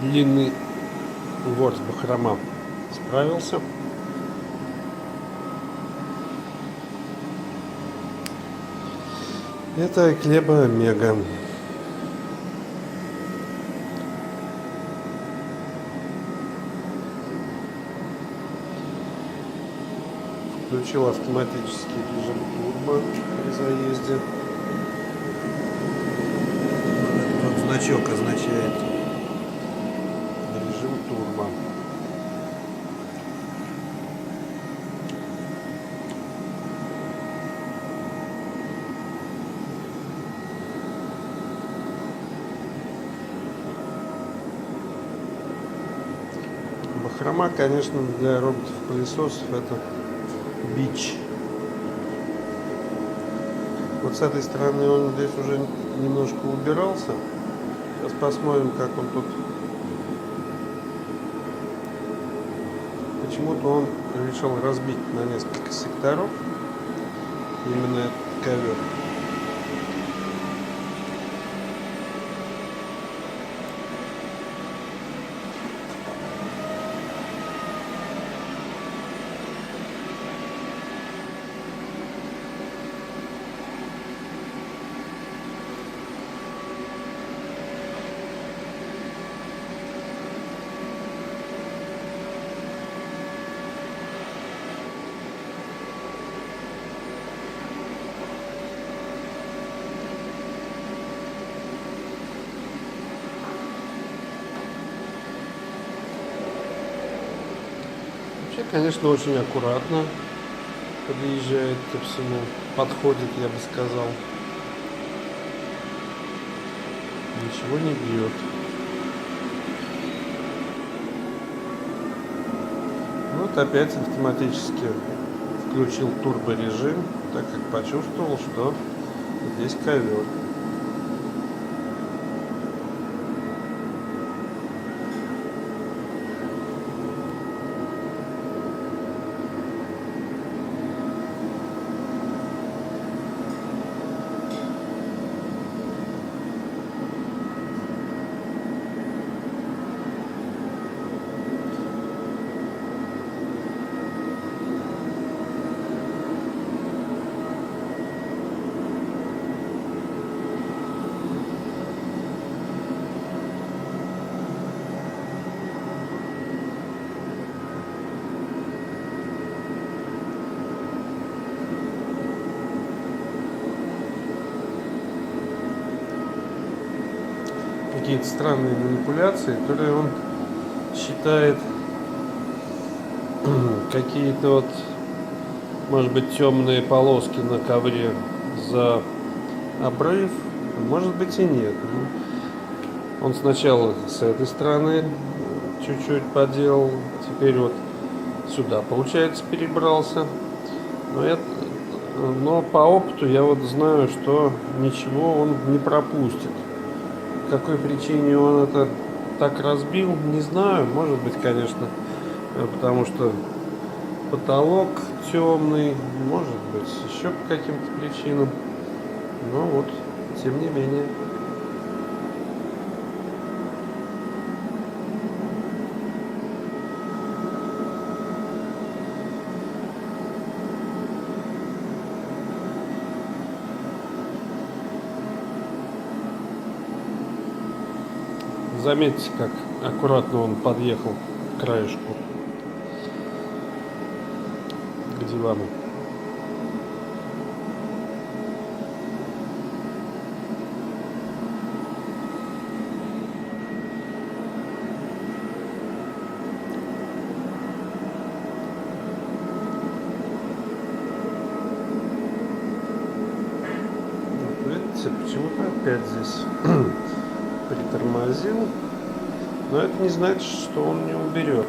длинный ворс бахрома справился. Это Эклеба Омега. Включил автоматический режим турбо при заезде. Вот значок означает режим турбо. Бахрома, конечно, для роботов-пылесосов это бич. Вот с этой стороны он здесь уже немножко убирался. Сейчас посмотрим, как он тут. Почему-то он решил разбить на несколько секторов именно этот ковер. Вообще, конечно, очень аккуратно подъезжает ко всему, подходит, я бы сказал. Ничего не бьет. Вот опять автоматически включил турборежим, так как почувствовал, что здесь ковер. Какие-то странные манипуляции, которые он считает какие-то вот, может быть, темные полоски на ковре за обрыв, может быть и нет. Он сначала с этой стороны чуть-чуть поделал, теперь вот сюда, получается, перебрался. Но по опыту я вот знаю, что ничего он не пропустит. По какой причине он это так разбил, не знаю. Может быть, конечно, потому что потолок темный, может быть, еще по каким-то причинам. Но вот, тем не менее. Заметьте, как аккуратно он подъехал к краешку, к дивану. Вот видите, почему-то опять здесь притормозил, но это не значит, что он не уберет.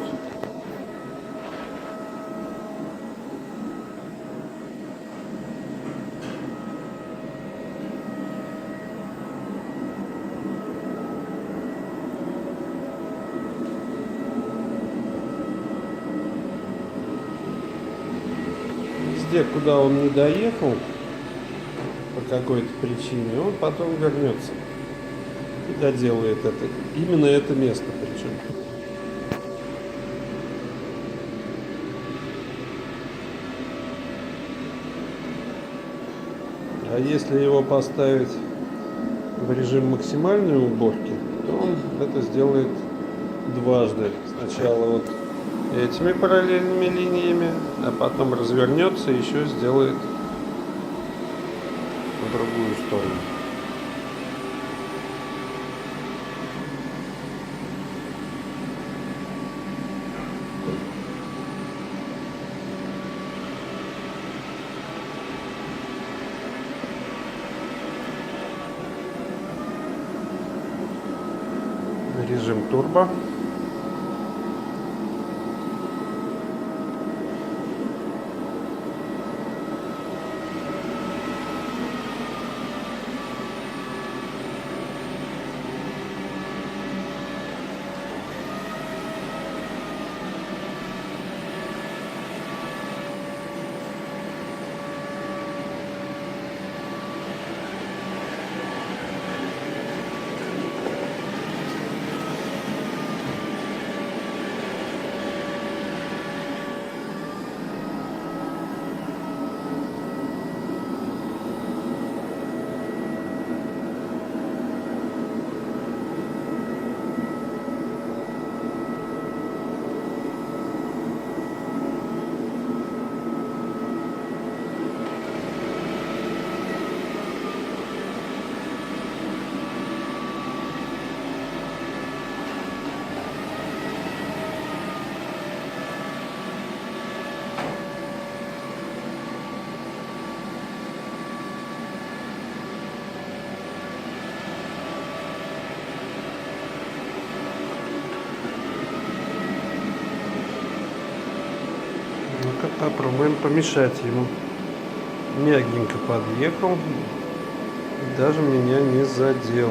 Везде, куда он не доехал по какой-то причине, он потом вернется. и доделает это. Именно это место причем. А если его поставить в режим максимальной уборки, то он это сделает дважды. Сначала вот этими параллельными линиями, а потом развернется и еще сделает в другую сторону. Режим турбо. Ну-ка попробуем помешать ему. Мягенько подъехал, даже меня не задел.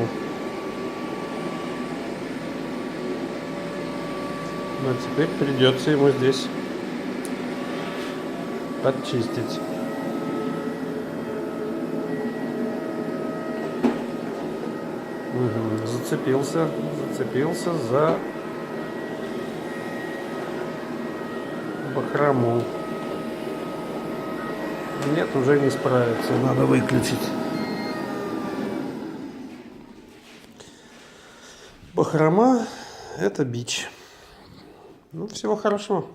Но теперь придется ему здесь подчистить. Угу. Зацепился за бахрому. Нет, уже не справится, надо выключить. Бахрома — это бич. Ну, всего хорошего.